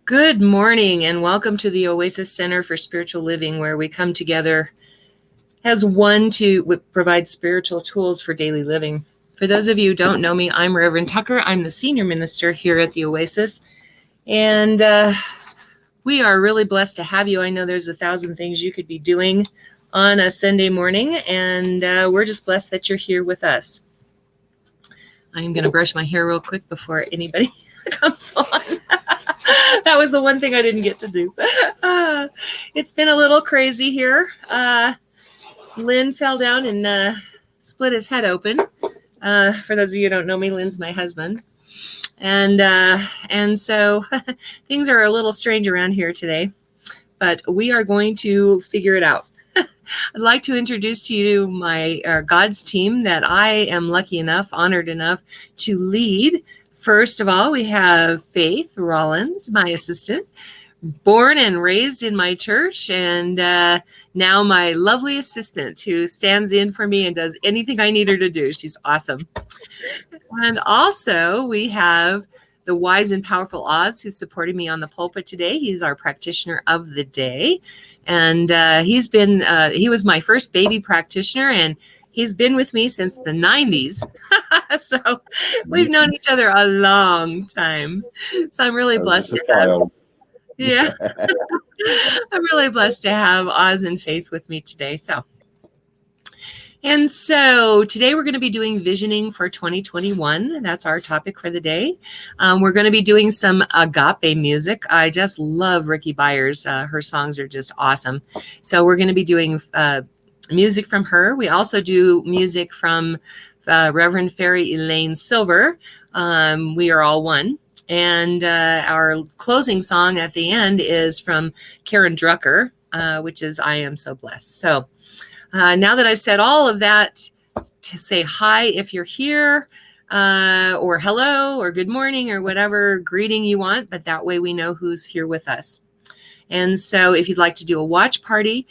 Good morning and welcome to the Oasis Center for Spiritual Living, where we come together as one to provide spiritual tools for daily living. For those of you who don't know me, I'm Reverend Tucker. I'm the senior minister here at the Oasis, and we are really blessed to have you. I know there's 1,000 things you could be doing on a Sunday morning, and we're just blessed that you're here with us. I'm going to brush my hair real quick before anybody comes on. That was the one thing I didn't get to do. It's been a little crazy here. Lynn fell down and split his head open. For those of you who don't know me, Lynn's my husband. And so things are a little strange around here today, but we are going to figure it out. I'd like to introduce to you my God's team that I am lucky enough, honored enough to lead. First of all, we have Faith Rollins, my assistant, born and raised in my church, and now my lovely assistant who stands in for me and does anything I need her to do. She's awesome. And also we have the wise and powerful Oz, who's supporting me on the pulpit today. He's our practitioner of the day. And he was my first baby practitioner, and he's been with me since the 90s. So we've known each other a long time. So I'm really blessed to have. Yeah. I'm really blessed to have Oz and Faith with me today. And so today we're going to be doing visioning for 2021. That's our topic for the day. We're going to be doing some agape music. I just love Ricky Byers. Her songs are just awesome. So we're going to be doing music from her. We also do music from Reverend Fairy Elaine Silver. We Are All One. And our closing song at the end is from Karen Drucker, which is I Am So Blessed. So now that I've said all of that, to say hi if you're here, or hello, or good morning, or whatever greeting you want, but that way we know who's here with us. And so if you'd like to do a watch party,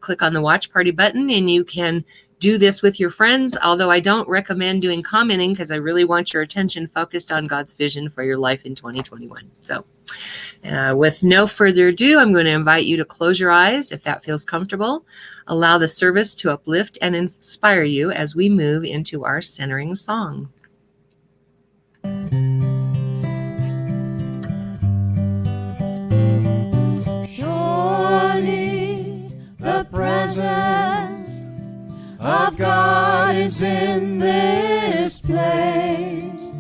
click on the watch party button, and you can do this with your friends, although I don't recommend doing commenting because I really want your attention focused on God's vision for your life in 2021. So with no further ado, I'm going to invite you to close your eyes if that feels comfortable. Allow the service to uplift and inspire you as we move into our centering song. Surely the presence of God is in this place.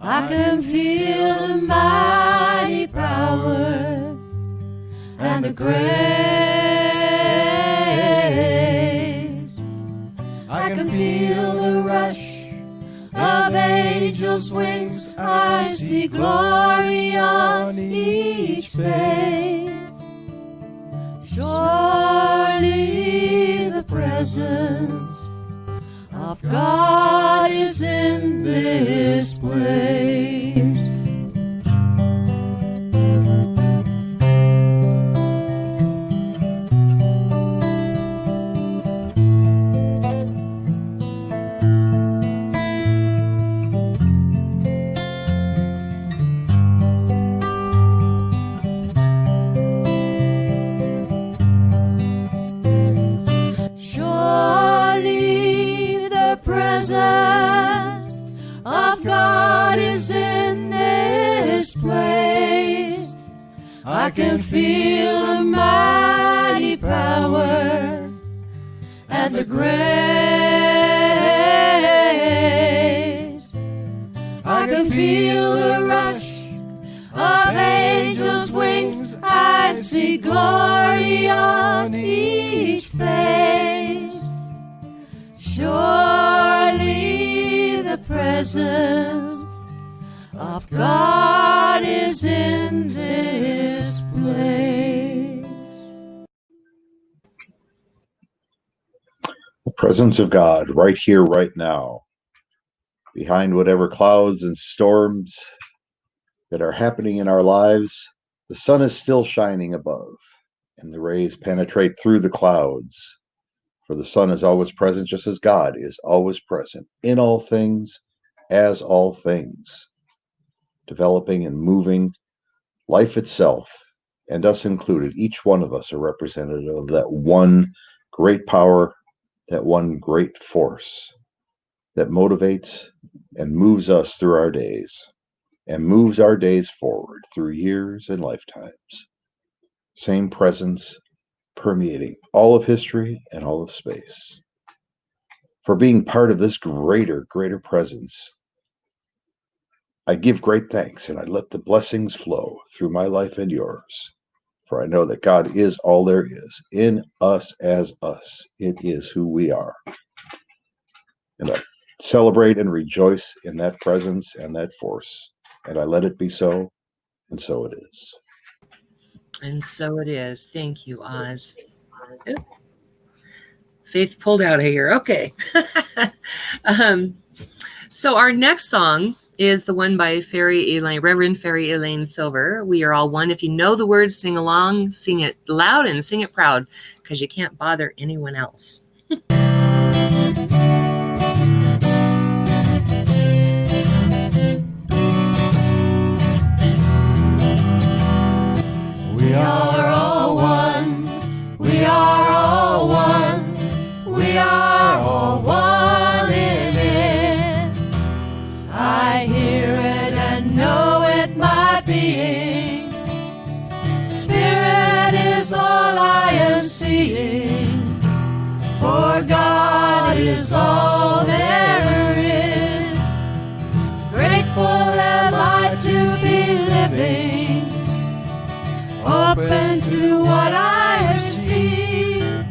I can feel the mighty power and the grace. I can feel the rush of angels' wings. I see glory on each face. Surely the presence of God is in this place. I can feel the mighty power and the grace. I can feel the rush of angels' wings. I see glory on each face. Surely the presence of God is in this place. The presence of God right here, right now, behind whatever clouds and storms that are happening in our lives. The sun is still shining above, and the rays penetrate through the clouds. For the sun is always present, just as God is always present in all things, as all things, developing and moving Life itself, and us included, each one of us are representative of that one great power, that one great force that motivates and moves us through our days and moves our days forward through years and lifetimes. Same presence permeating all of history and all of space. For being part of this greater presence, I give great thanks and I let the blessings flow through my life and yours. For I know that God is all there is in us as us. It is who we are. And I celebrate and rejoice in that presence and that force. And I let it be so, and so it is. And so it is. Thank you, Oz. Oop. Faith pulled out of here. Okay. So our next song is the one by Reverend Fairy Elaine Silver. We Are All One. If you know the words, sing along, sing it loud and sing it proud, because you can't bother anyone else. We are all one. We are all one. We are all one in it. I hear it and know it, my being. Spirit is all I am seeing. For God is all there is. Grateful am I to be living, open to what I have seen,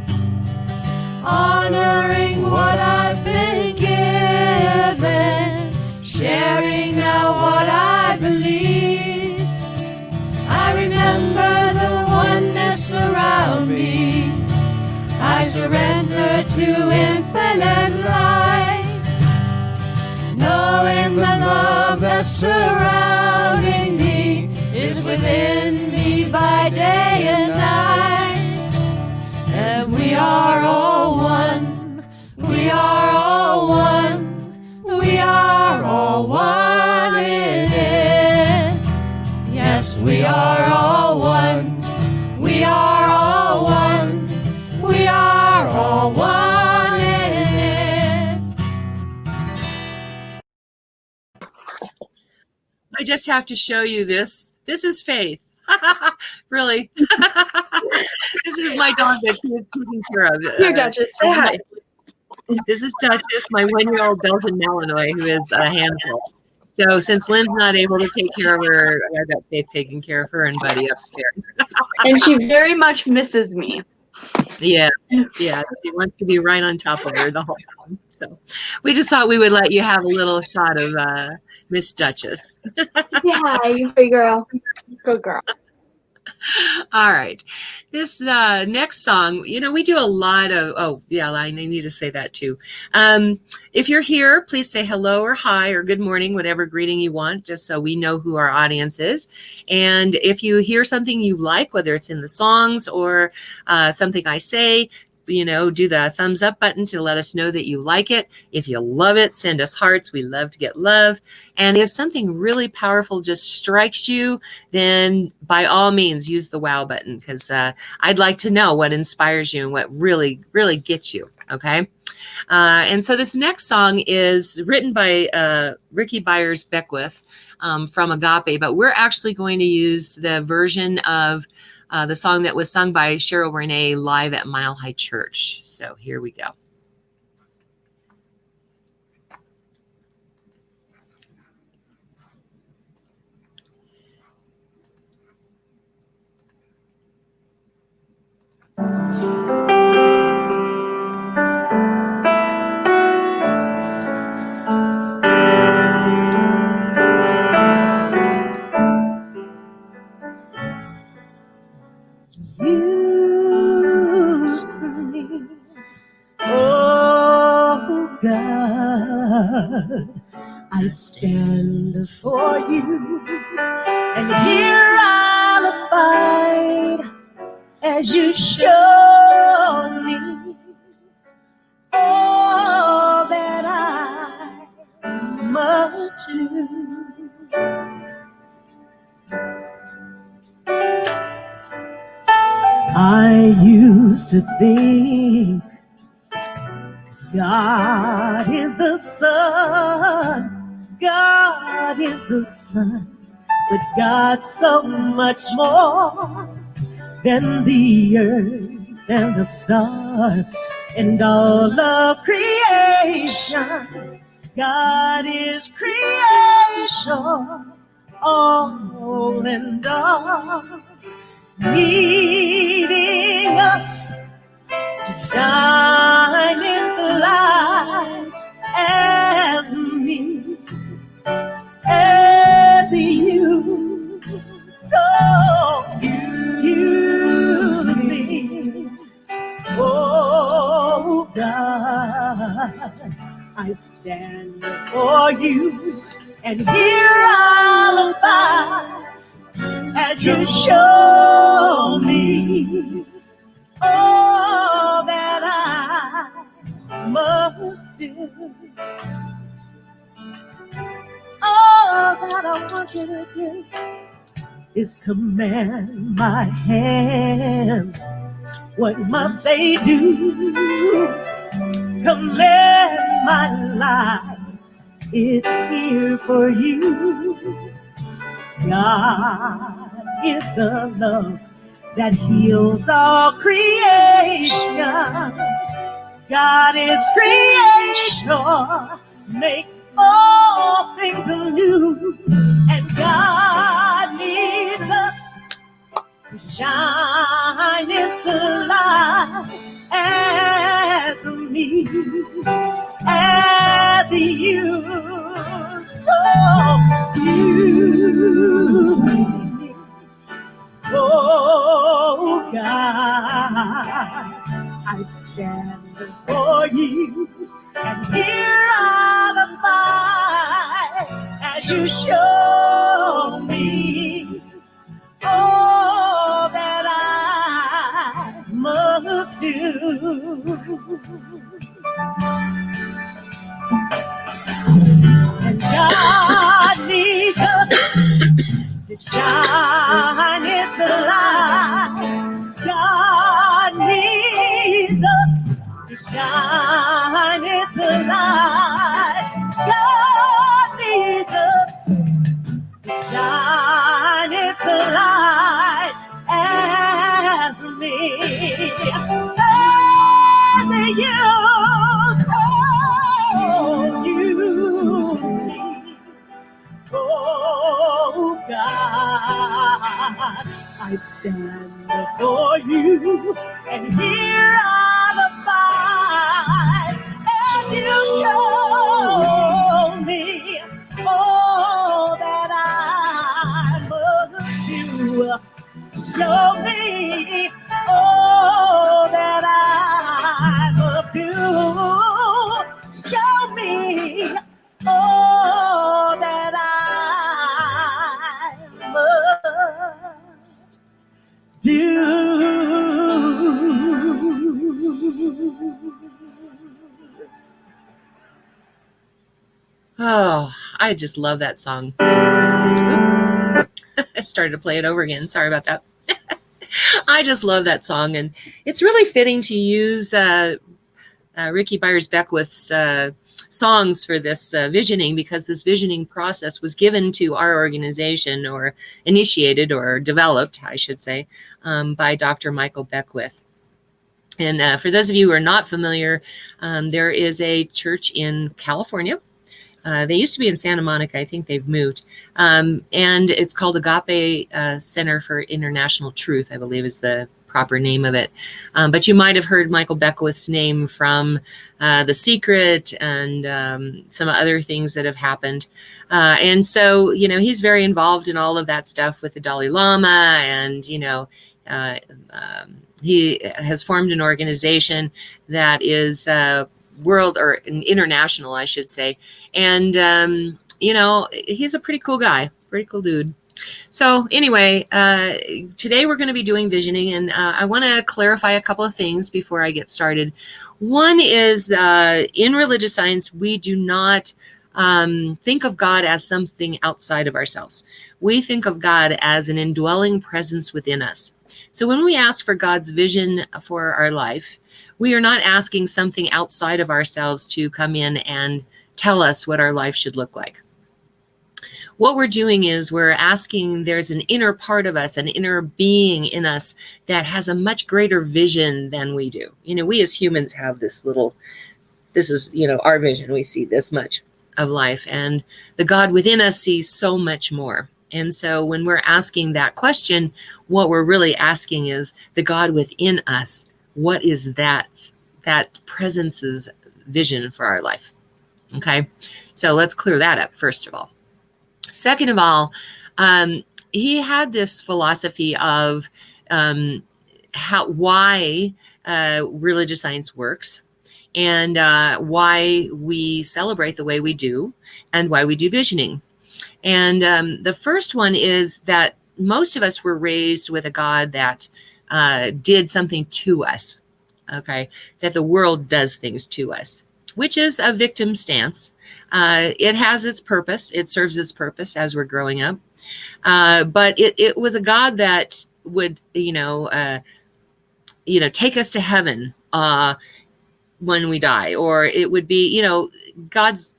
honoring what I've been given, sharing now what I believe. I remember the oneness around me. I surrender to infinite light, knowing the love that's surrounding me is within me by day and night. And we are all one. We are all one. We are all one in it. Yes, we are all one. We are all one. We are all one in it. I just have to show you this. This is Faith. Really. This is my dog that she is taking care of. Here, Duchess, say hi. This is Duchess, my 1-year-old Belgian Malinois, who is a handful. So since Lynn's not able to take care of her, I got Faith taking care of her and Buddy upstairs. And she very much misses me. Yes, yeah, she wants to be right on top of her the whole time. So we just thought we would let you have a little shot of Miss Duchess. Yeah, you big girl. Good girl. All right. This next song, we do a lot of, I need to say that too. If you're here, please say hello or hi or good morning, whatever greeting you want, just so we know who our audience is. And if you hear something you like, whether it's in the songs or something I say, do the thumbs up button to let us know that you like it. If you love it, send us hearts. We love to get love. And if something really powerful just strikes you, then by all means, use the wow button, because I'd like to know what inspires you and what really, really gets you. Okay. And so this next song is written by Ricky Byers Beckwith from Agape, but we're actually going to use the version of the song that was sung by Cheryl Renee live at Mile High Church. So here we go. Use me, oh God, I stand before you, and here I'll abide as you show me all that I must do. used to think God is the sun, God is the sun, but God's so much more than the earth and the stars and all of creation. God is creation, all and all, needing us to shine its light as me, as you. So use me, oh God. I stand before you, and here I'll abide as you show me all that I must do. All that I want you to do is command my hands. What must they do? Command my life. It's here for you. God is the love that heals all creation. God is creation, makes all things new, and God needs us to shine its light as me, as you. So use me, oh God. I stand before you, and here I'll abide as you show me all that I must do. And God needs us to shine His light. God needs us to shine His light. God needs us to shine its light as me, as you, oh, use me, oh God. I stand before you, and here I'll abide as you show me all that I must do. Show me all that I must do. Show me all that I must do. Oh, I just love that song. I started to play it over again. Sorry about that. I just love that song, and it's really fitting to use Ricky Byers Beckwith's songs for this visioning, because this visioning process was given to our organization, or initiated or developed, I should say, by Dr. Michael Beckwith. And for those of you who are not familiar, there is a church in California. They used to be in Santa Monica. I think they've moved. And it's called Agape Center for International Truth, I believe is the proper name of it. But you might have heard Michael Beckwith's name from The Secret and some other things that have happened. And so, you know, he's very involved in all of that stuff with the Dalai Lama. And, you know, he has formed an organization that is world, or international, I should say. And, you know, he's a pretty cool guy, pretty cool dude. So anyway, today we're going to be doing visioning, and I want to clarify a couple of things before I get started. One is in religious science, we do not think of God as something outside of ourselves. We think of God as an indwelling presence within us. So when we ask for God's vision for our life, we are not asking something outside of ourselves to come in and tell us what our life should look like. What we're doing is we're asking, there's an inner part of us, an inner being in us that has a much greater vision than we do. We as humans have this is, our vision. We see this much of life, and the God within us sees so much more. And so when we're asking that question, what we're really asking is the God within us, what is that presence's vision for our life? Okay, so let's clear that up first of all. Second of all, he had this philosophy of why religious science works, and why we celebrate the way we do, and why we do visioning. And the first one is that most of us were raised with a God that did something to us, okay? That the world does things to us, which is a victim stance. It has its purpose. It serves its purpose as we're growing up. But it was a God that would, take us to heaven when we die, or it would be, God's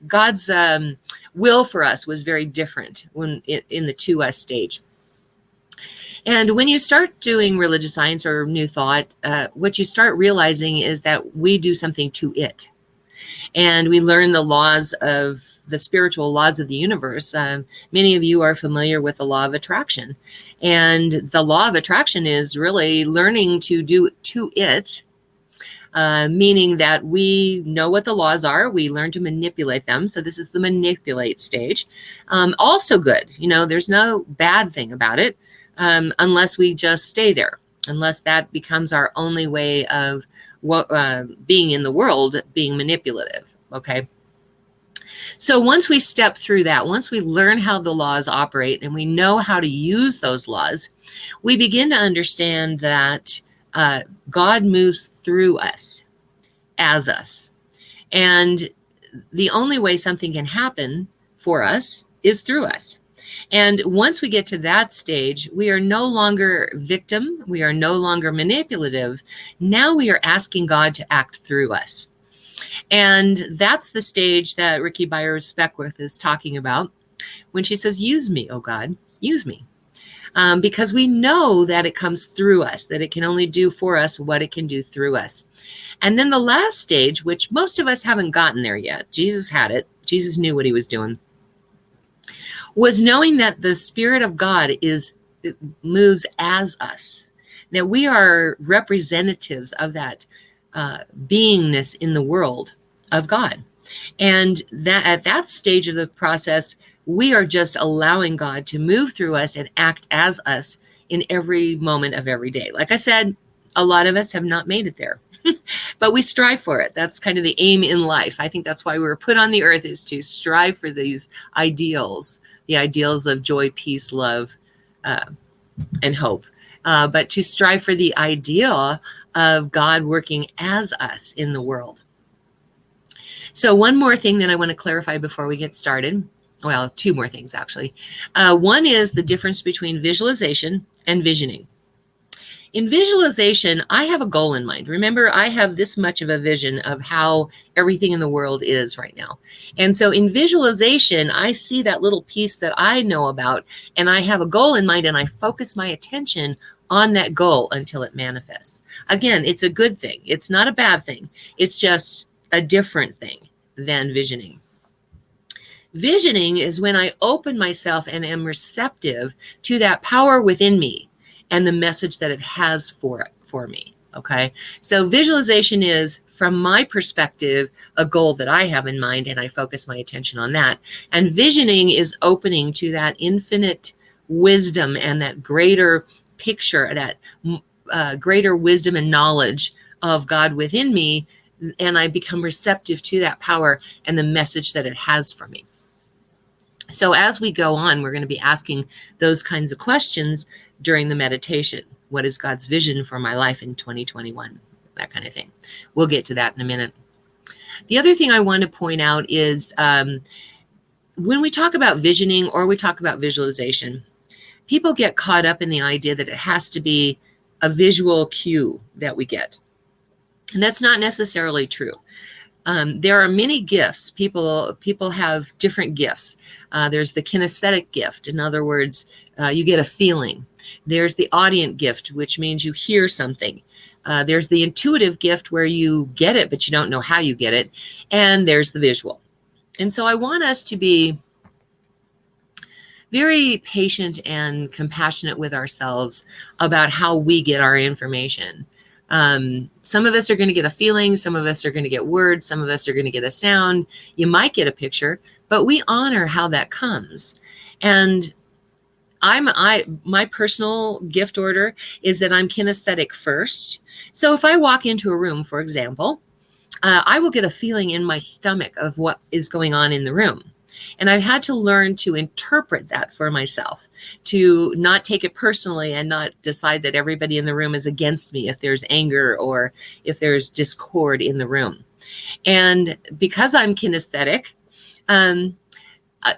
will for us was very different when in the to us stage. And when you start doing religious science or New Thought, what you start realizing is that we do something to it. And we learn the laws of the spiritual laws of the universe. Many of you are familiar with the law of attraction. And the law of attraction is really learning to do to it, meaning that we know what the laws are. We learn to manipulate them. So this is the manipulate stage. Also good. There's no bad thing about it, unless we just stay there, unless that becomes our only way of being in the world, being manipulative. Okay. So once we step through that, once we learn how the laws operate and we know how to use those laws, we begin to understand that God moves through us, as us. And the only way something can happen for us is through us. And once we get to that stage, we are no longer victim. We are no longer manipulative. Now we are asking God to act through us. And that's the stage that Ricki Byers-Beckwith is talking about when she says, use me, oh God, use me. Because we know that it comes through us, that it can only do for us what it can do through us. And then the last stage, which most of us haven't gotten there yet, Jesus had it, Jesus knew what he was doing, was knowing that the Spirit of God moves as us, that we are representatives of that beingness in the world of God. And that at that stage of the process, we are just allowing God to move through us and act as us in every moment of every day. Like I said, a lot of us have not made it there, but we strive for it. That's kind of the aim in life. I think that's why we were put on the earth, is to strive for these ideals, the ideals of joy, peace, love, and hope. But to strive for the idea of God working as us in the world. So one more thing that I want to clarify before we get started. Well, two more things, actually. One is the difference between visualization and visioning. In visualization, I have a goal in mind. Remember, I have this much of a vision of how everything in the world is right now. And so in visualization, I see that little piece that I know about, and I have a goal in mind, and I focus my attention on that goal until it manifests. Again, it's a good thing. It's not a bad thing. It's just a different thing than visioning. Visioning is when I open myself and am receptive to that power within me and the message that it has for me. Okay. So visualization is, from my perspective, a goal that I have in mind, and I focus my attention on that. And visioning is opening to that infinite wisdom and that greater picture, that greater wisdom and knowledge of God within me. And I become receptive to that power and the message that it has for me. So as we go on, we're going to be asking those kinds of questions during the meditation. What is God's vision for my life in 2021? That kind of thing. We'll get to that in a minute. The other thing I want to point out is when we talk about visioning or we talk about visualization, people get caught up in the idea that it has to be a visual cue that we get. And that's not necessarily true. There are many gifts. People have different gifts. There's the kinesthetic gift. In other words, you get a feeling. There's the audient gift, which means you hear something. There's the intuitive gift where you get it, but you don't know how you get it. And there's the visual. And so I want us to be very patient and compassionate with ourselves about how we get our information. Some of us are going to get a feeling, some of us are going to get words, some of us are going to get a sound. You might get a picture, but we honor how that comes. And my personal gift order is that I'm kinesthetic first. So if I walk into a room, for example, I will get a feeling in my stomach of what is going on in the room. And I've had to learn to interpret that for myself, to not take it personally and not decide that everybody in the room is against me if there's anger or if there's discord in the room. And because I'm kinesthetic,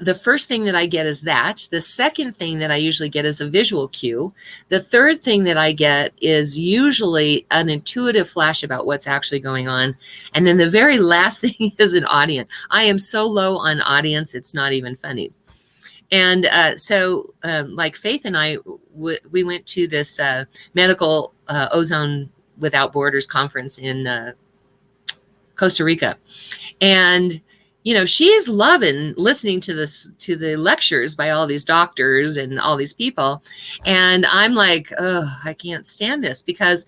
the first thing that I get is that. The second thing that I usually get is a visual cue. The third thing that I get is usually an intuitive flash about what's actually going on. And then the very last thing is an audience. I am so low on audience, it's not even funny. And so like Faith and I, we went to this medical Ozone Without Borders conference in Costa Rica. And you know, she is loving listening to the lectures by all these doctors and all these people. And I'm like, oh, I can't stand this, because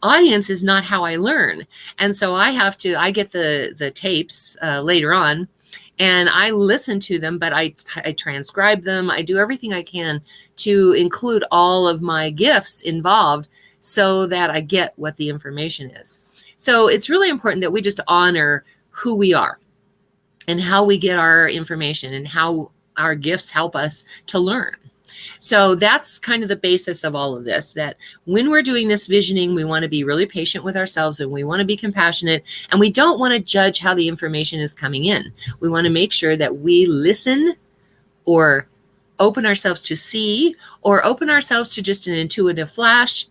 audience is not how I learn. And so I get the tapes later on, and I listen to them, but I transcribe them. I do everything I can to include all of my gifts involved so that I get what the information is. So it's really important that we just honor who we are and how we get our information and how our gifts help us to learn. So that's kind of the basis of all of this, that when we're doing this visioning, we want to be really patient with ourselves, and we want to be compassionate, and we don't want to judge how the information is coming in. We want to make sure that we listen or open ourselves to see or open ourselves to just an intuitive flash,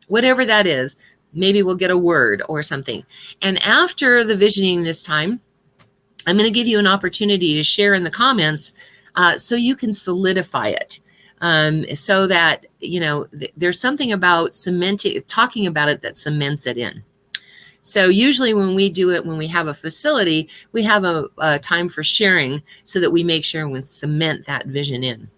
whatever that is. Maybe we'll get a word or something. And after the visioning this time, I'm going to give you an opportunity to share in the comments so you can solidify it. So that, you know, there's something about talking about it that cements it in. So usually when we do it, when we have a facility, we have a time for sharing so that we make sure we cement that vision in.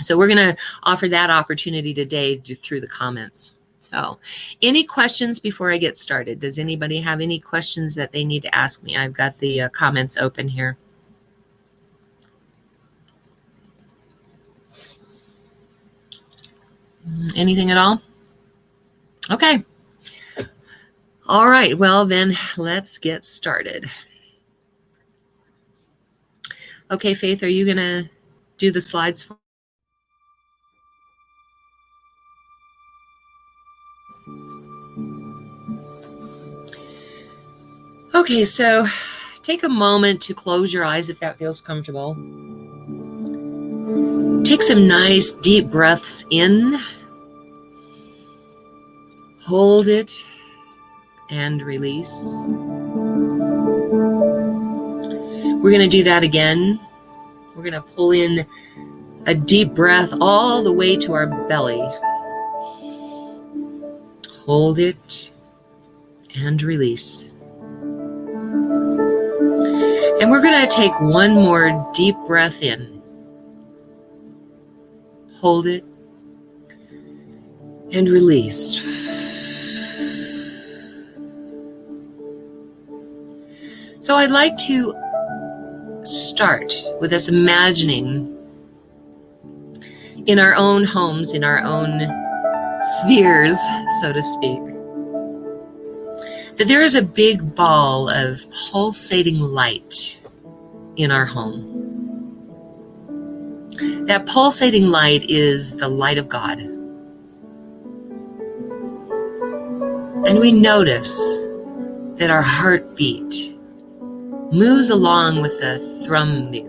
So we're going to offer that opportunity today through the comments. So any questions before I get started? Does anybody have any questions that they need to ask me? I've got the comments open here. Anything at all? Okay. All right. Well, then let's get started. Okay, Faith, are you going to do the slides for? Okay, so take a moment to close your eyes if that feels comfortable. Take some nice deep breaths in. Hold it and release. We're going to do that again. We're going to pull in a deep breath all the way to our belly. Hold it and release. And we're going to take one more deep breath in. Hold it and release. So I'd like to start with us imagining in our own homes, in our own spheres, so to speak, that there is a big ball of pulsating light in our home. That pulsating light is the light of God. And we notice that our heartbeat moves along with the throbbing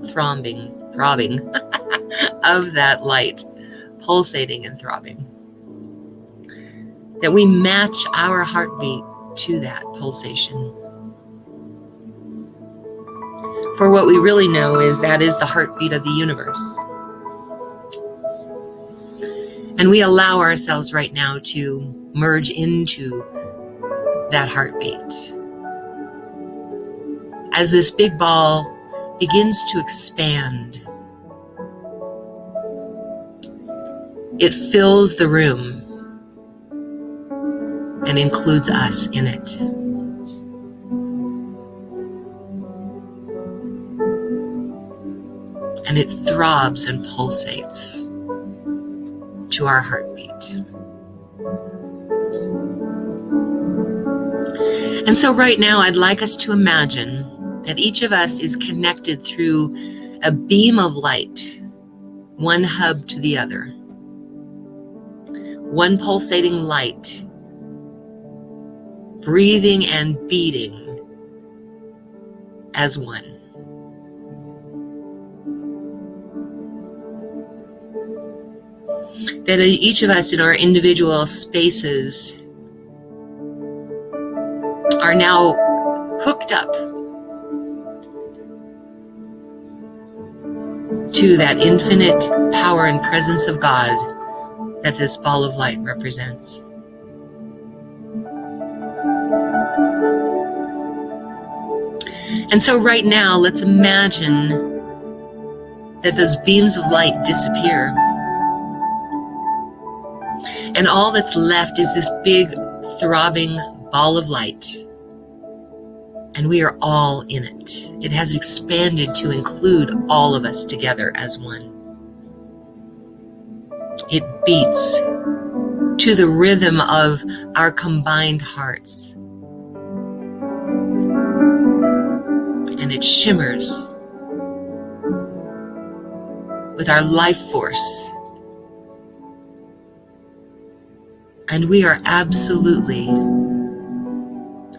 of that light, pulsating and throbbing. that we match our heartbeat to that pulsation. For what we really know is that is the heartbeat of the universe. And we allow ourselves right now to merge into that heartbeat. As this big ball begins to expand, it fills the room and includes us in it. And it throbs and pulsates to our heartbeat. And so right now, I'd like us to imagine that each of us is connected through a beam of light, one hub to the other, one pulsating light, breathing and beating as one. That each of us in our individual spaces are now hooked up to that infinite power and presence of God that this ball of light represents. And so right now, let's imagine that those beams of light disappear. And all that's left is this big, throbbing ball of light. And we are all in it. It has expanded to include all of us together as one. It beats to the rhythm of our combined hearts. And it shimmers with our life force. And we are absolutely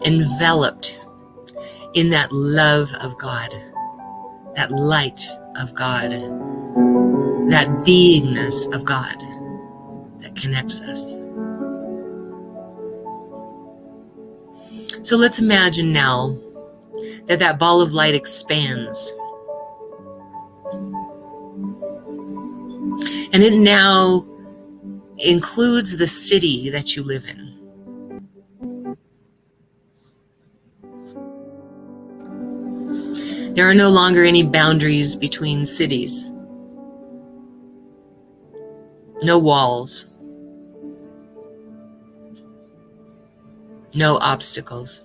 enveloped in that love of God, that light of God, that beingness of God that connects us. So let's imagine now that that ball of light expands. And it now includes the city that you live in. There are no longer any boundaries between cities. No walls. No obstacles.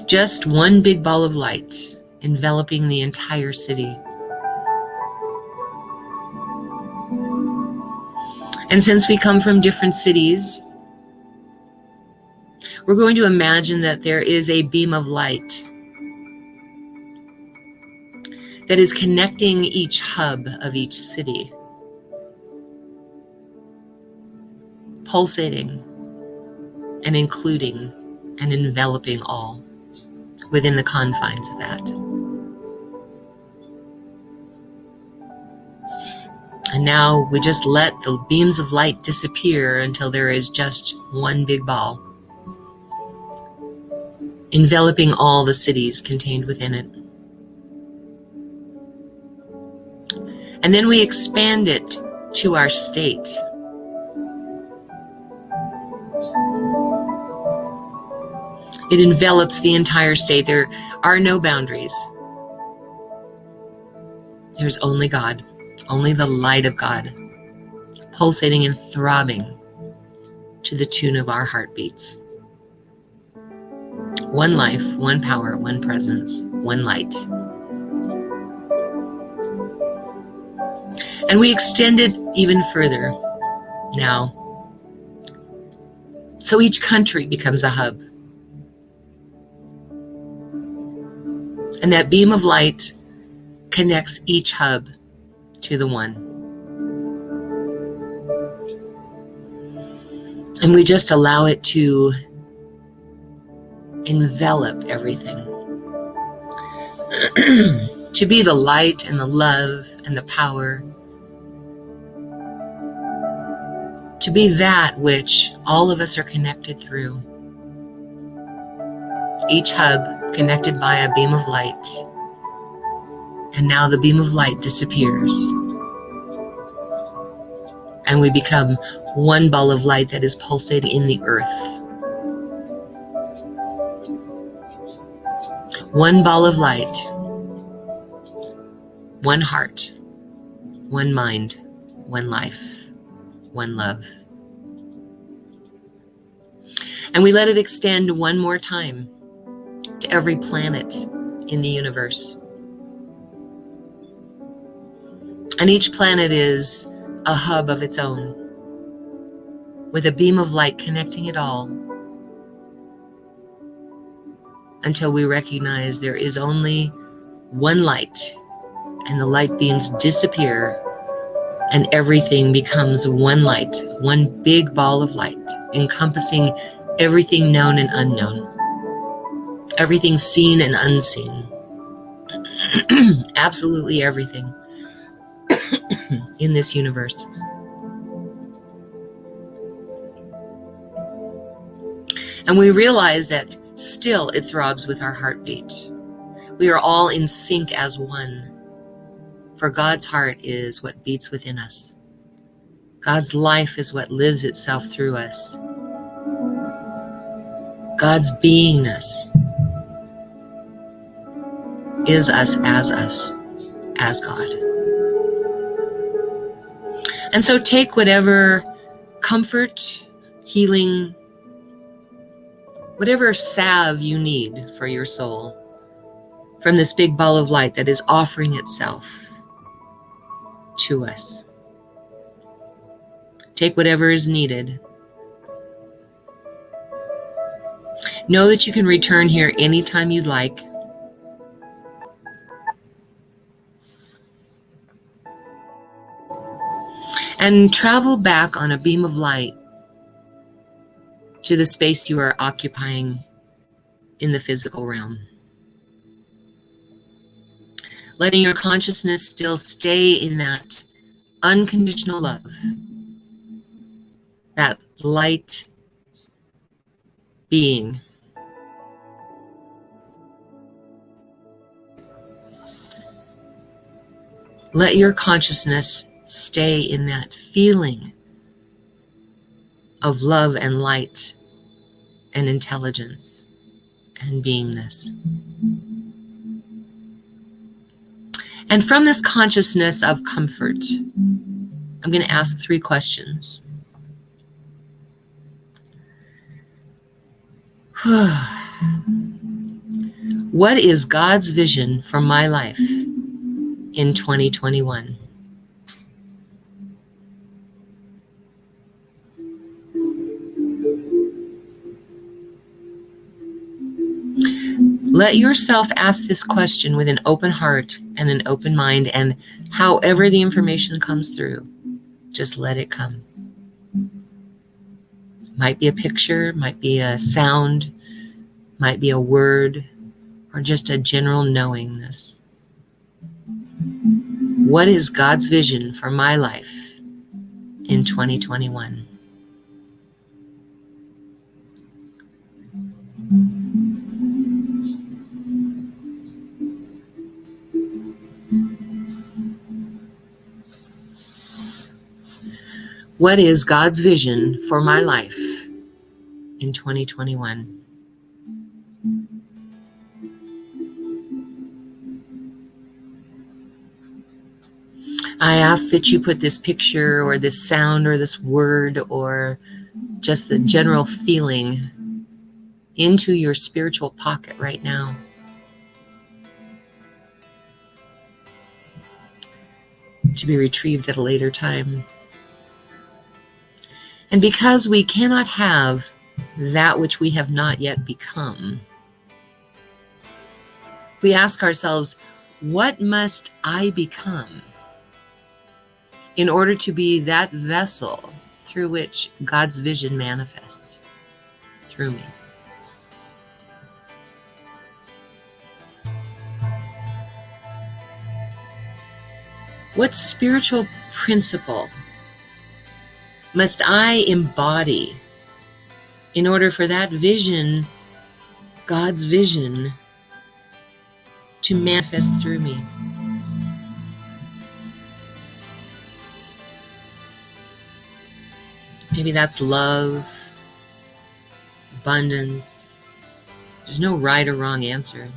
Just one big ball of light enveloping the entire city. And since we come from different cities, we're going to imagine that there is a beam of light that is connecting each hub of each city, pulsating and including and enveloping all within the confines of that. And now we just let the beams of light disappear until there is just one big ball, enveloping all the cities contained within it. And then we expand it to our state. It envelops the entire state. There are no boundaries. There's only God, only the light of God, pulsating and throbbing to the tune of our heartbeats. One life, one power, one presence, one light. And we extend it even further now. So each country becomes a hub. And that beam of light connects each hub to the one. And we just allow it to envelop everything. To be the light and the love and the power to be that which all of us are connected through. Each hub connected by a beam of light. And now the beam of light disappears. And we become one ball of light that is pulsating in the earth. One ball of light, one heart, one mind, one life, one love. And we let it extend one more time to every planet in the universe. And each planet is a hub of its own, with a beam of light connecting it all, until we recognize there is only one light, and the light beams disappear, and everything becomes one light, one big ball of light, encompassing everything known and unknown, everything seen and unseen, absolutely everything in this universe. And we realize that still it throbs with our heartbeat. We are all in sync as one, for God's heart is what beats within us. God's life is what lives itself through us. God's beingness is us, as God. And so take whatever comfort, healing, whatever salve you need for your soul from this big ball of light that is offering itself to us. Take whatever is needed. Know that you can return here anytime you'd like. And travel back on a beam of light to the space you are occupying in the physical realm. Letting your consciousness still stay in that unconditional love, that light being. Let your consciousness stay in that feeling of love and light and intelligence and beingness. And from this consciousness of comfort, I'm going to ask 3 questions. What is God's vision for my life in 2021? Let yourself ask this question with an open heart and an open mind, and however the information comes through, just let it come. Might be a picture, might be a sound, might be a word, or just a general knowingness. What is God's vision for my life in 2021? What is God's vision for my life in 2021? I ask that you put this picture or this sound or this word or just the general feeling into your spiritual pocket right now. To be retrieved at a later time. And because we cannot have that which we have not yet become, we ask ourselves, what must I become in order to be that vessel through which God's vision manifests through me? What spiritual principle must I embody in order for that vision, God's vision, to manifest through me? Maybe that's love, abundance. There's no right or wrong answer.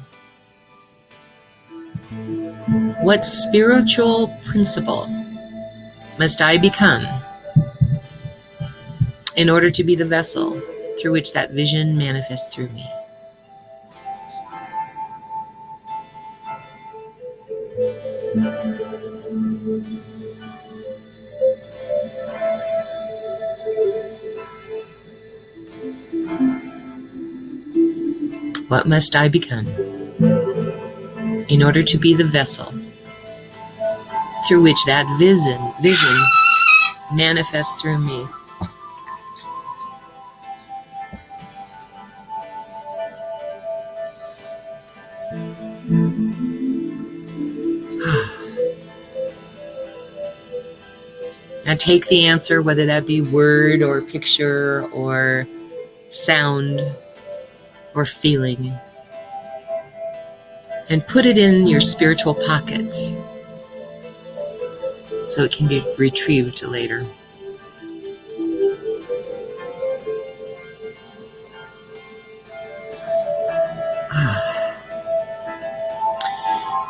What spiritual principle must I become in order to be the vessel through which that vision manifests through me? What must I become in order to be the vessel through which that vision manifests through me? Now take the answer, whether that be word or picture or sound or feeling, and put it in your spiritual pocket so it can be retrieved later.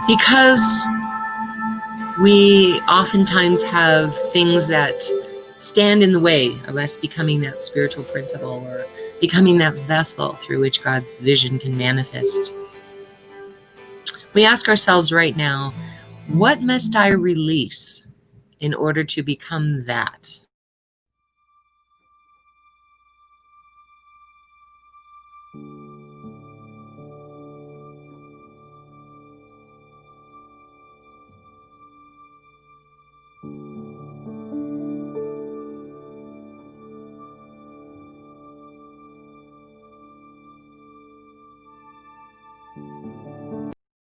Because we oftentimes have things that stand in the way of us becoming that spiritual principle or becoming that vessel through which God's vision can manifest. We ask ourselves right now, what must I release in order to become that?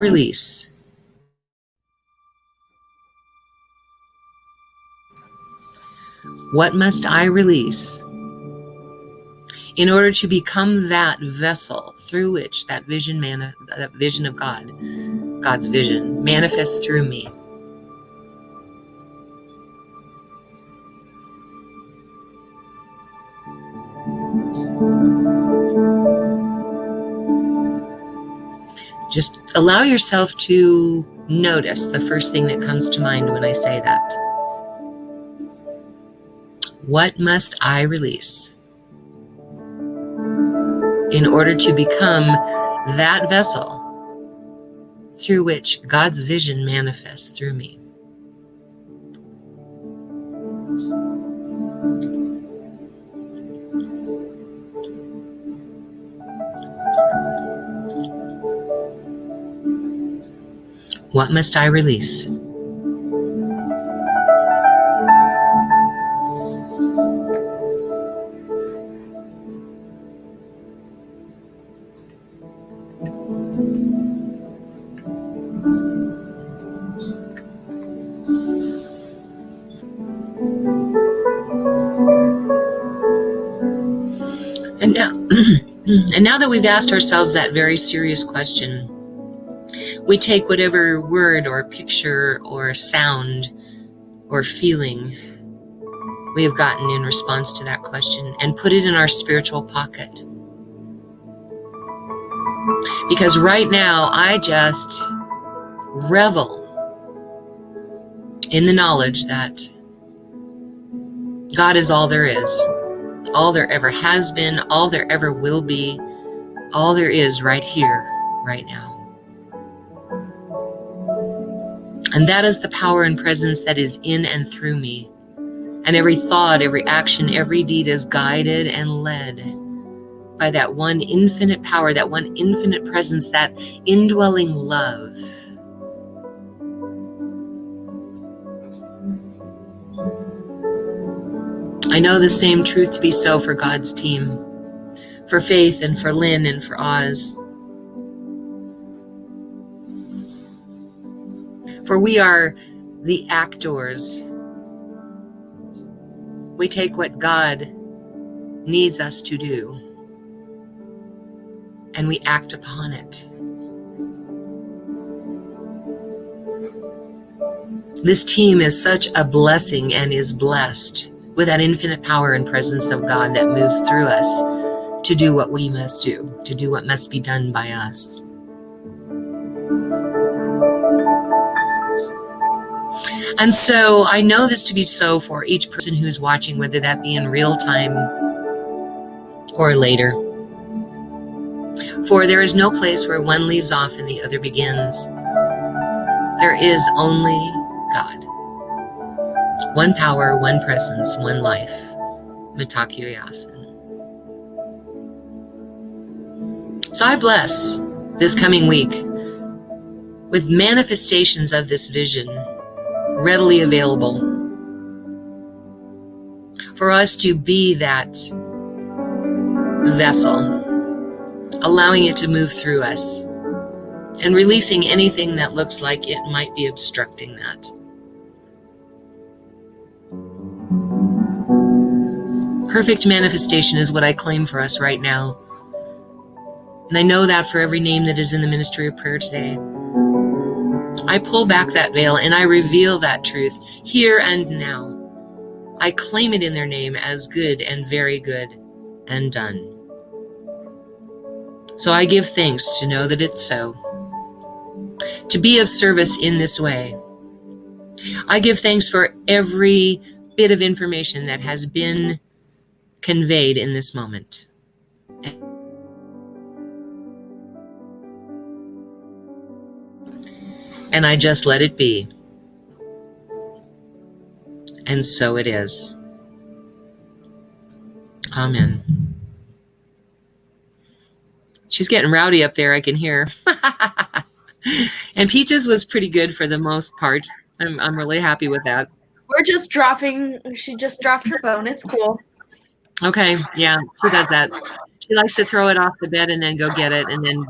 Release. What must I release in order to become that vessel through which that vision of God, God's vision, manifests through me? Just allow yourself to notice the first thing that comes to mind when I say that. What must I release in order to become that vessel through which God's vision manifests through me? What must I release? And now that we've asked ourselves that very serious question, we take whatever word or picture or sound or feeling we have gotten in response to that question and put it in our spiritual pocket. Because right now, I just revel in the knowledge that God is all there is, all there ever has been, all there ever will be, all there is right here, right now. And that is the power and presence that is in and through me. And every thought, every action, every deed is guided and led by that one infinite power, that one infinite presence, that indwelling love. I know the same truth to be so for God's team, for Faith and for Lynn and for Oz. For we are the actors We take what God needs us to do and we act upon it. This team is such a blessing and is blessed with that infinite power and presence of God that moves through us to do what we must do, to do what must be done by us. And so I know this to be so for each person who's watching, whether that be in real time or later. For there is no place where one leaves off and the other begins. There is only God. One power, one presence, one life. Mitakuye Oyasin. So I bless this coming week with manifestations of this vision readily available for us to be that vessel, allowing it to move through us and releasing anything that looks like it might be obstructing that. Perfect manifestation is what I claim for us right now. And I know that for every name that is in the ministry of prayer today. I pull back that veil and I reveal that truth here and now. I claim it in their name as good and very good and done. So I give thanks to know that it's so. To be of service in this way. I give thanks for every bit of information that has been conveyed in this moment. And I just let it be. And so it is. Amen. She's getting rowdy up there, I can hear. And Peaches was pretty good for the most part. I'm really happy with that. We're just dropping. She just dropped her phone. It's cool. Okay, yeah, she does that. She likes to throw it off the bed and then go get it and then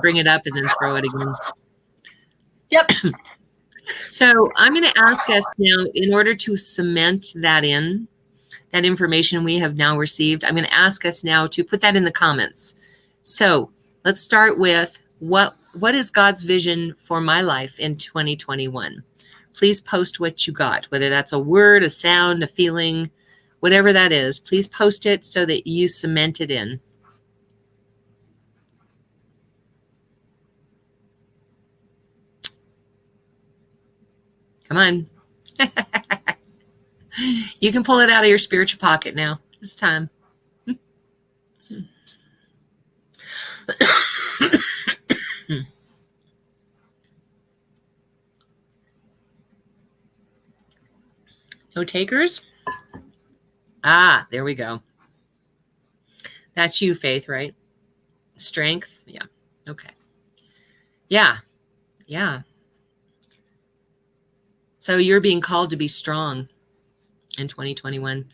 bring it up and then throw it again. Yep. So I'm going to ask us now, in order to cement that in, that information we have now received, I'm going to ask us now to put that in the comments. So let's start with what is God's vision for my life in 2021? Please post what you got, whether that's a word, a sound, a feeling, whatever that is. Please post it so that you cement it in. Come on. You can pull it out of your spiritual pocket now. It's time. No takers? Ah, there we go. That's you, Faith, right? Strength? Yeah. Okay. Yeah. Yeah. So you're being called to be strong in 2021.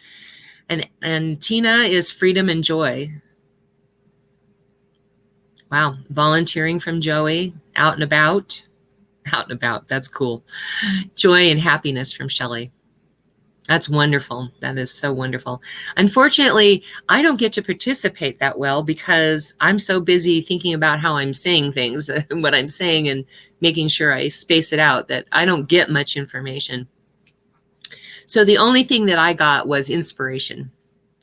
And Tina is freedom and joy. Wow. Volunteering from Joey. Out and about. Out and about. That's cool. Joy and happiness from Shelley. That's wonderful. That is so wonderful. Unfortunately, I don't get to participate that well because I'm so busy thinking about how I'm saying things and what I'm saying and making sure I space it out that I don't get much information. So the only thing that I got was inspiration.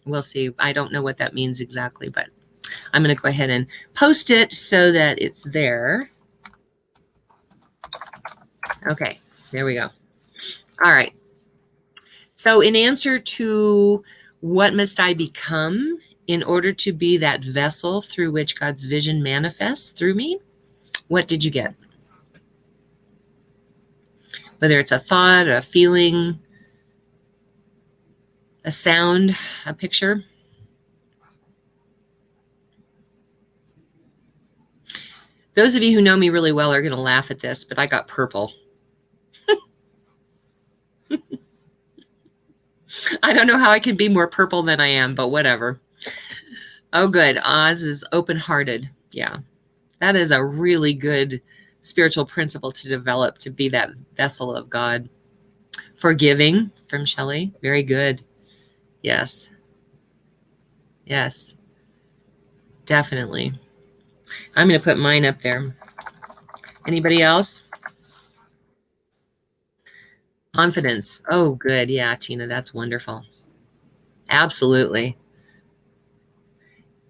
We'll see. I don't know what that means exactly, but I'm going to go ahead and post it so that it's there. Okay, there we go. All right. So in answer to what must I become in order to be that vessel through which God's vision manifests through me, what did you get? Whether it's a thought, a feeling, a sound, a picture. Those of you who know me really well are going to laugh at this, but I got purple. I don't know how I can be more purple than I am, but whatever. Oh, good. Oz is open-hearted. Yeah, that is a really good spiritual principle to develop, to be that vessel of God. Forgiving from Shelley. Very good. Yes. Yes. Definitely. I'm going to put mine up there. Anybody else? Confidence. Oh, good. Yeah, Tina, that's wonderful. Absolutely.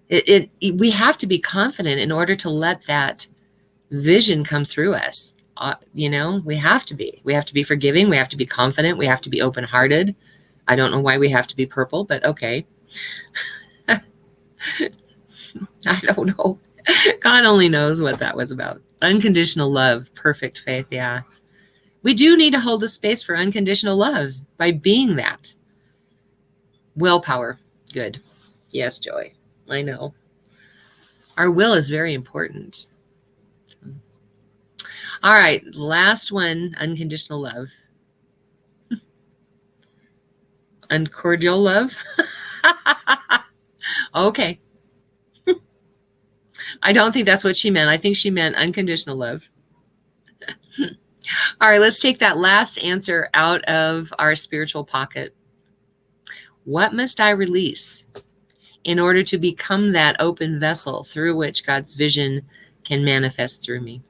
We have to be confident in order to let that vision come through us. We have to be. We have to be forgiving. We have to be confident. We have to be open-hearted. I don't know why we have to be purple, but okay. I don't know. God only knows what that was about. Unconditional love, perfect faith. Yeah. We do need to hold the space for unconditional love by being that. Willpower. Good. Yes, Joy. I know. Our will is very important. All right. Last one, unconditional love. Uncordial love. Okay. I don't think that's what she meant. I think she meant unconditional love. All right, let's take that last answer out of our spiritual pocket. What must I release in order to become that open vessel through which God's vision can manifest through me?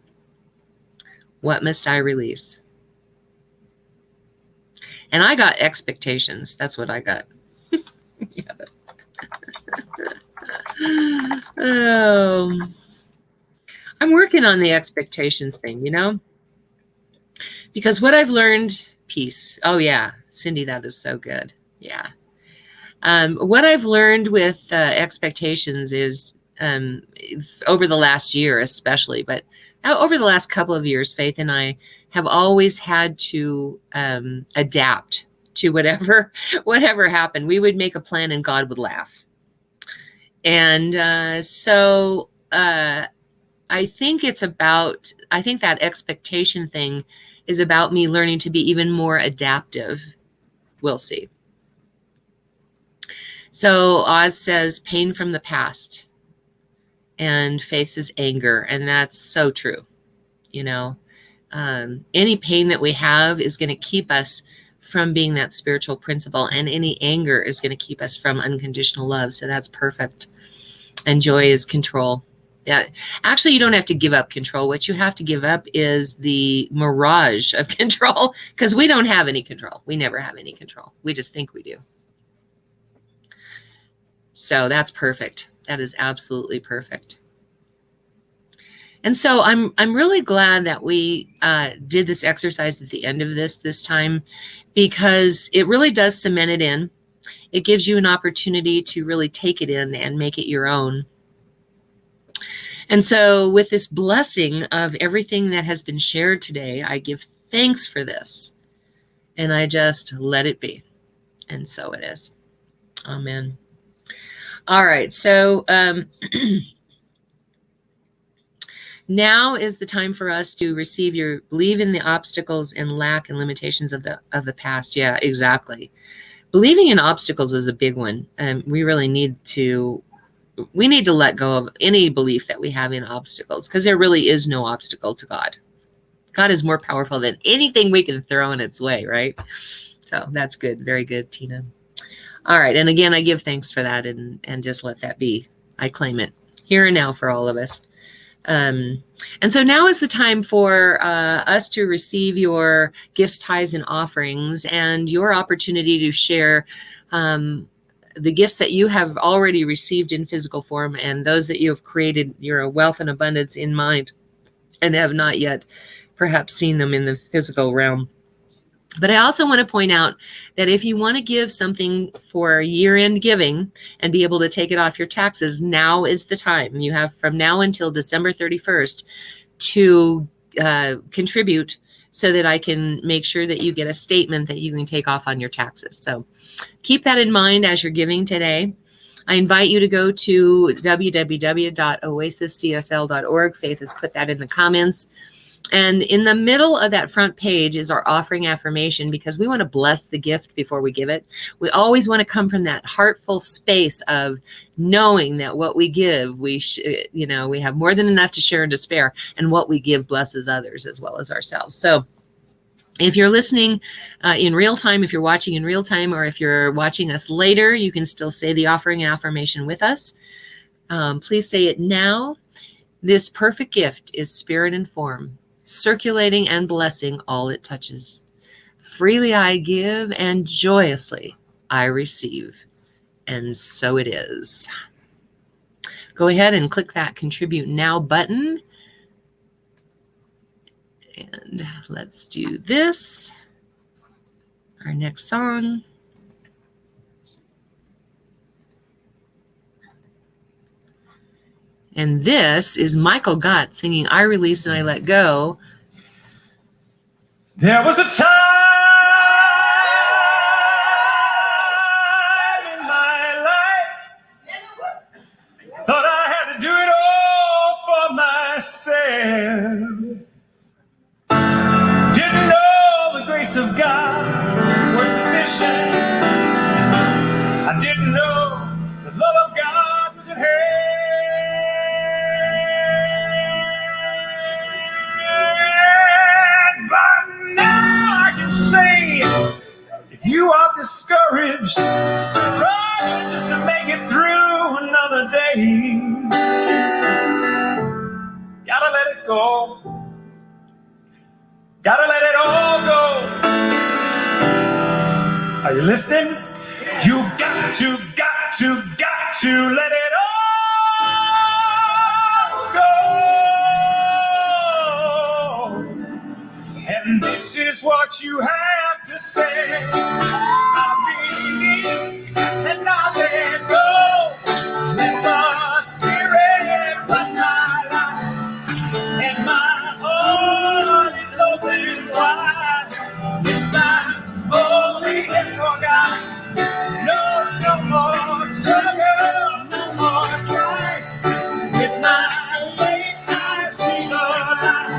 What must I release? And I got expectations. That's what I got. I'm working on the expectations thing, because what I've learned, peace. Oh yeah, Cindy, that is so good. Yeah. What I've learned with expectations is over the last year, especially, but over the last couple of years, Faith and I have always had to adapt to whatever happened. We would make a plan and God would laugh. And so I think that expectation thing is about me learning to be even more adaptive. We'll see. So Oz says pain from the past, and Faith says anger. And that's so true. Any pain that we have is going to keep us from being that spiritual principle, and any anger is going to keep us from unconditional love. So that's perfect. And joy is control. Yeah, actually, you don't have to give up control. What you have to give up is the mirage of control, because we don't have any control. We never have any control. We just think we do. So that's perfect. That is absolutely perfect. And so I'm really glad that we did this exercise at the end of this time, because it really does cement it in. It gives you an opportunity to really take it in and make it your own. And so with this blessing of everything that has been shared today, I give thanks for this, and I just let it be. And so it is. Amen. All right. So now is the time for us to believe in the obstacles and lack and limitations of the past. Yeah, exactly. Believing in obstacles is a big one. We really need to let go of any belief that we have in obstacles, because there really is no obstacle to God. God is more powerful than anything we can throw in its way, right? So that's good. Very good, Tina. All right. And again, I give thanks for that, and just let that be. I claim it here and now for all of us. And so now is the time for us to receive your gifts, tithes, and offerings, and your opportunity to share the gifts that you have already received in physical form, and those that you have created your wealth and abundance in mind and have not yet perhaps seen them in the physical realm. But I also want to point out that if you want to give something for year-end giving and be able to take it off your taxes, now is the time. You have from now until December 31st to contribute, so that I can make sure that you get a statement that you can take off on your taxes. So keep that in mind as you're giving today. I invite you to go to www.oasiscsl.org. Faith has put that in the comments. And in the middle of that front page is our offering affirmation, because we want to bless the gift before we give it. We always want to come from that heartful space of knowing that what we give, we have more than enough to share and to spare, and what we give blesses others as well as ourselves. So If you're listening in real time, if you're watching in real time, or if you're watching us later, you can still say the offering affirmation with us. Please say it now. This perfect gift is spirit and form, circulating and blessing all it touches. Freely I give and joyously I receive. And so it is. Go ahead and click that Contribute Now button. And let's do this. Our next song. And this is Michael Gott singing I Release and I Let Go. There was a time in my life, thought I had to do it all for myself. Didn't know the grace of God was sufficient. I didn't know the love of God was at hand. But now I can say, if you are discouraged, struggling just to make it through another day, gotta let it go. Gotta let it all go. Are you listening? You got to let it all go. And this is what you have to say. I release and I let go. Let the Spirit run my life. And my heart is open wide. Yes, I'm only here for God. No more struggle, no more strife. With my faith, I see the light.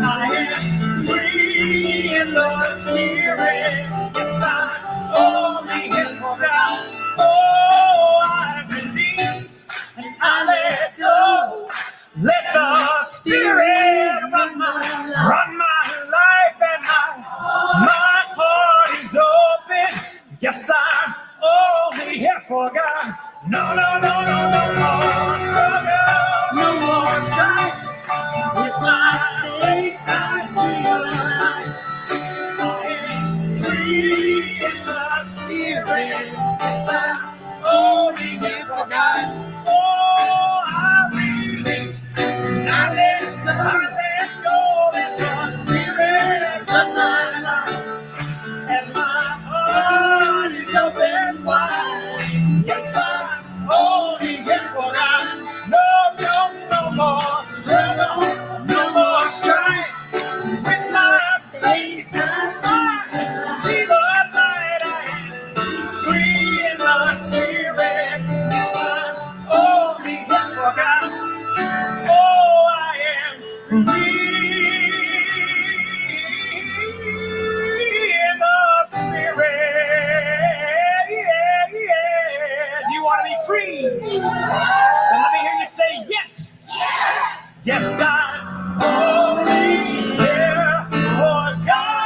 I am free in the Spirit. Yes, I'm only here for God. Oh, I release and I let go. Let the Spirit run my life, and my heart is open. Yes, I'm only here for God. No more struggle, no more strife. With my faith, I see the light. I am free in the Spirit. Yes, I'm only here for God. Oh, I release. I let go, let the Spirit run my life. And my heart is open wide. Yes, I'm only here for God. No more struggle, no more strife. With my faith, I see the light. I am free in the Spirit. Yes, I'm only here for God. Oh, I am free in the Spirit. Yeah. Do you want to be free? Then let me hear you say yes. Yes, I'm only here for God.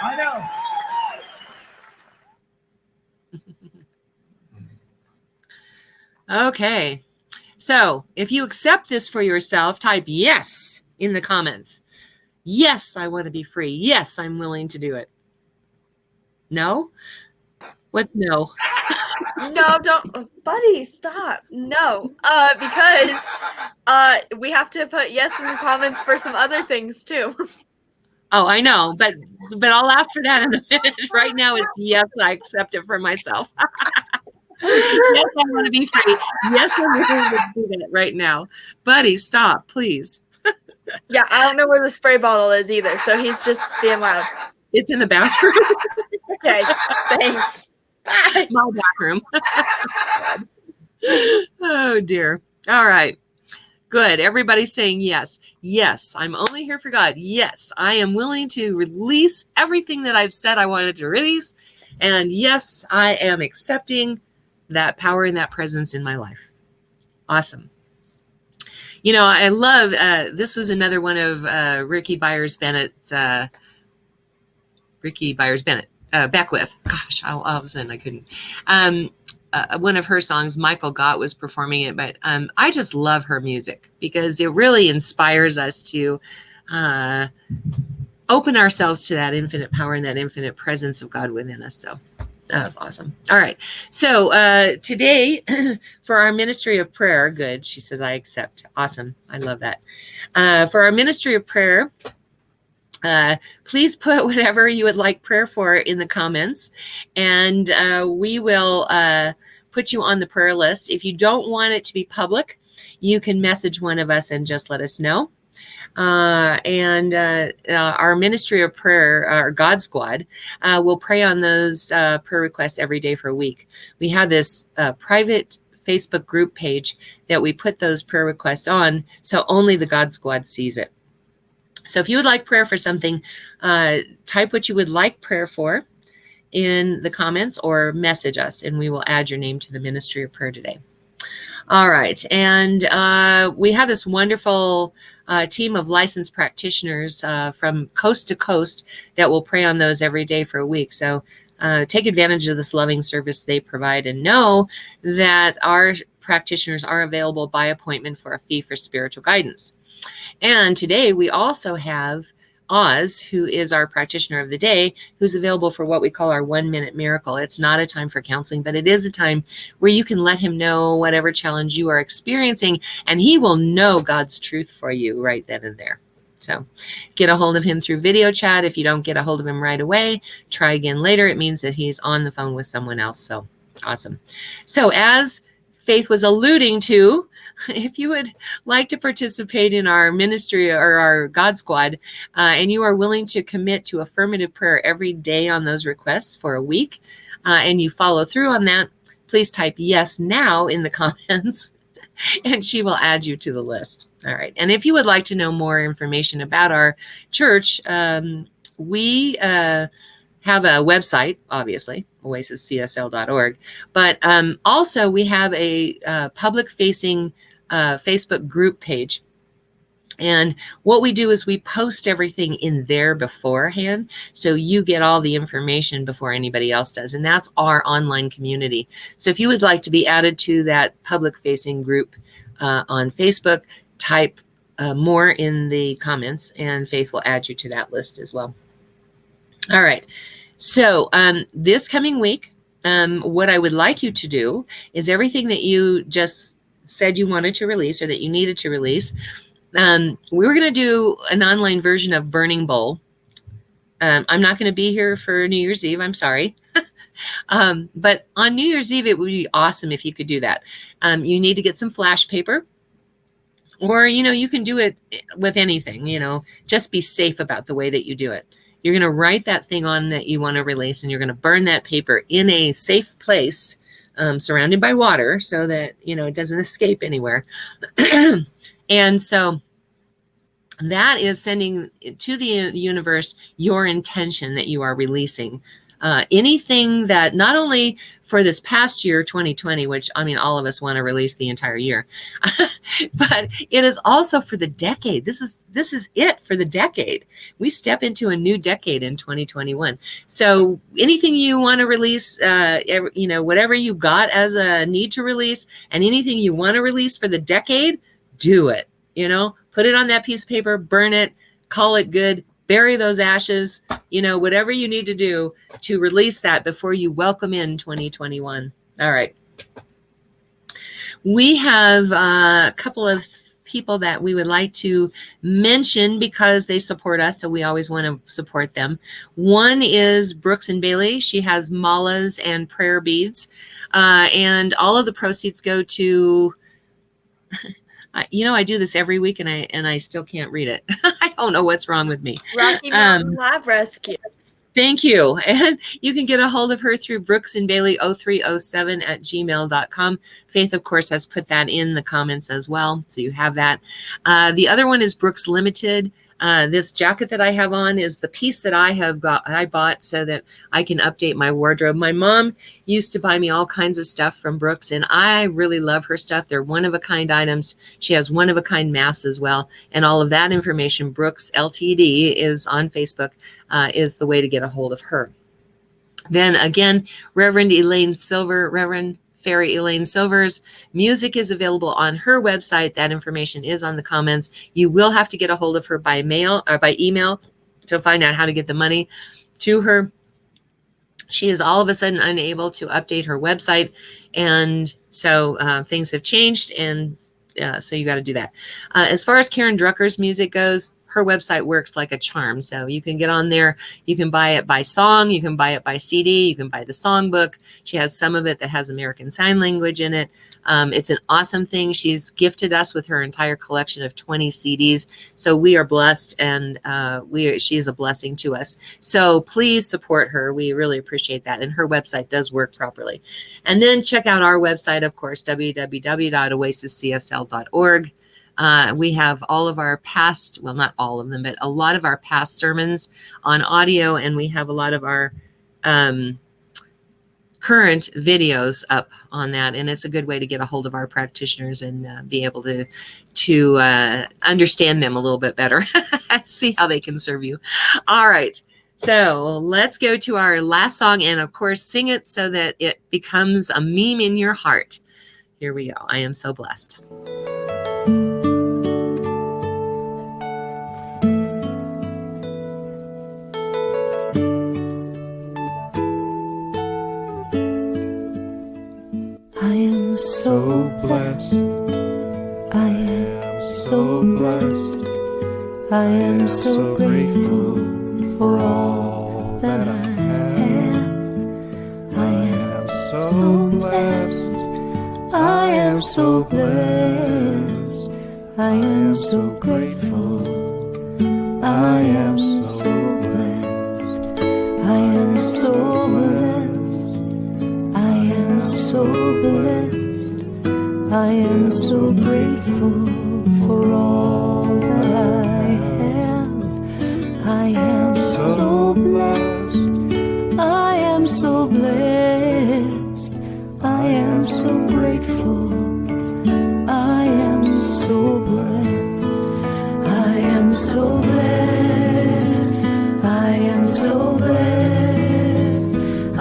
I know. Okay. So if you accept this for yourself, type yes in the comments. Yes, I want to be free. Yes, I'm willing to do it. No? What's no? No, don't, buddy, stop. No, because we have to put yes in the comments for some other things too. Oh, I know, but I'll ask for that in a minute. Right now it's yes, I accept it for myself. Yes, I want to be free. Yes, I'm willing to do that right now. Buddy, stop, please. Yeah, I don't know where the spray bottle is either, so he's just being loud. It's in the bathroom. Okay, thanks. Bye. My bathroom. Oh dear. All right. Good. Everybody's saying yes. Yes, I'm only here for God. Yes, I am willing to release everything that I've said I wanted to release. And yes, I am accepting that power and that presence in my life. Awesome. You know, I love, this was another one of Ricky Byers-Bennett, Beckwith. Gosh, all of a sudden I couldn't. One of her songs, Michael Gott was performing it, but I just love her music because it really inspires us to open ourselves to that infinite power and that infinite presence of God within us. So that was awesome. All right. So today for our ministry of prayer, good. She says, I accept. Awesome. I love that. For our ministry of prayer, please put whatever you would like prayer for in the comments, and we will put you on the prayer list. If you don't want it to be public, you can message one of us and just let us know. Our ministry of prayer, our God Squad, will pray on those prayer requests every day for a week. We have this private Facebook group page that we put those prayer requests on, so only the God Squad sees it. So if you would like prayer for something, type what you would like prayer for in the comments or message us, and we will add your name to the ministry of prayer today. All right. And we have this wonderful team of licensed practitioners from coast to coast that will pray on those every day for a week. So take advantage of this loving service they provide, and know that our practitioners are available by appointment for a fee for spiritual guidance. And today we also have Oz, who is our practitioner of the day, who's available for what we call our 1-minute miracle. It's not a time for counseling, but it is a time where you can let him know whatever challenge you are experiencing, and he will know God's truth for you right then and there. So get a hold of him through video chat. If you don't get a hold of him right away, try again later. It means that he's on the phone with someone else. So awesome. So as Faith was alluding to, if you would like to participate in our ministry or our God Squad, and you are willing to commit to affirmative prayer every day on those requests for a week, and you follow through on that, please type yes now in the comments, and she will add you to the list. All right. And if you would like to know more information about our church, we have a website, obviously, oasiscsl.org, but also we have a public-facing Facebook group page. And what we do is we post everything in there beforehand, so you get all the information before anybody else does. And that's our online community. So if you would like to be added to that public-facing group on Facebook, type more in the comments, and Faith will add you to that list as well. All right. So this coming week, what I would like you to do is everything that you just said you wanted to release or that you needed to release. We were going to do an online version of Burning Bowl. I'm not going to be here for New Year's Eve. I'm sorry. But on New Year's Eve, it would be awesome if you could do that. You need to get some flash paper, or, you can do it with anything, just be safe about the way that you do it. You're going to write that thing on that you want to release, and you're going to burn that paper in a safe place, surrounded by water, so that, it doesn't escape anywhere. And so that is sending to the universe your intention that you are releasing. Anything that not only for this past year, 2020, which all of us want to release the entire year, but it is also for the decade. This is it for the decade. We step into a new decade in 2021. So anything you want to release, whatever you got as a need to release, and anything you want to release for the decade, do it. Put it on that piece of paper, burn it, call it good. Bury those ashes, whatever you need to do to release that before you welcome in 2021. All right. We have a couple of people that we would like to mention because they support us, so we always want to support them. One is Brooks and Bailey. She has malas and prayer beads, and all of the proceeds go to... I do this every week, and I still can't read it. I don't know what's wrong with me. Rocky Mountain Lab Rescue. Thank you. And you can get a hold of her through Brooks and Bailey 0307@gmail.com. Faith, of course, has put that in the comments as well, so you have that. The other one is Brooks Limited. This jacket that I have on is the piece that I bought so that I can update my wardrobe. My mom used to buy me all kinds of stuff from Brooks, and I really love her stuff. They're one-of-a-kind items. She has one-of-a-kind masks as well, and all of that information, Brooks LTD, is on Facebook, is the way to get a hold of her. Then again, Reverend Fairy Elaine Silver's music is available on her website. That information is on the comments. You will have to get a hold of her by mail or by email to find out how to get the money to her. She is all of a sudden unable to update her website. And so things have changed. And so you got to do that. As far as Karen Drucker's music goes, her website works like a charm. So you can get on there. You can buy it by song. You can buy it by CD. You can buy the songbook. She has some of it that has American Sign Language in it. It's an awesome thing. She's gifted us with her entire collection of 20 CDs. So we are blessed, and she is a blessing to us. So please support her. We really appreciate that. And her website does work properly. And then check out our website, of course, www.oasiscsl.org. We have all of our past, well, not all of them, but a lot of our past sermons on audio, and we have a lot of our current videos up on that. And it's a good way to get a hold of our practitioners and be able to understand them a little bit better, see how they can serve you. All right. So let's go to our last song, and of course, sing it so that it becomes a meme in your heart. Here we go. I am so blessed. I am so blessed. I am so blessed. I am so grateful for all that I have. I am so blessed. I am so blessed. I am so grateful. I am so blessed. I am so blessed. I am so blessed. I am so grateful for all that I have. I am so blessed. I am so blessed. I am so grateful. I am so blessed. I am so blessed. I am so blessed.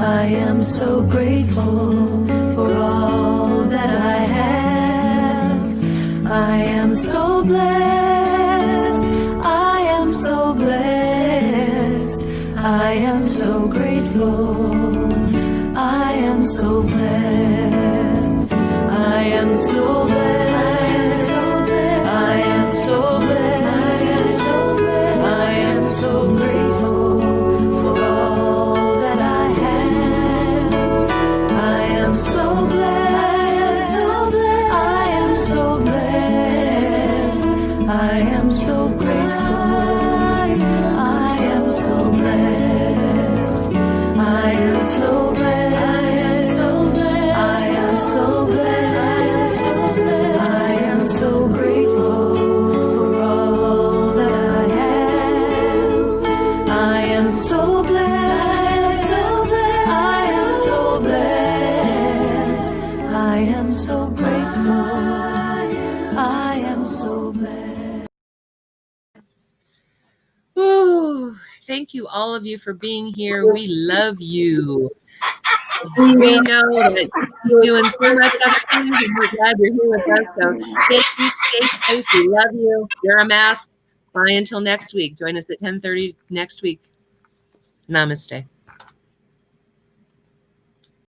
I am so grateful for all that I have. I am so blessed. I am so blessed. I am so grateful. I am so blessed. I am so blessed. I am so blessed. I am so grateful for all that I have. I am so blessed. I am so blessed. I am so grateful. I am so blessed. I am so blessed. I am so blessed. I am so grateful for all that I have. I am so blessed. I am so blessed. I am so grateful. I am so blessed. Ooh, thank you, all of you, for being here. We love you. We know that you're doing so much other things, and we're glad you're here with us. So thank you, stay safe. We love you. Wear a mask. Bye until next week. Join us at 10:30 next week. Namaste.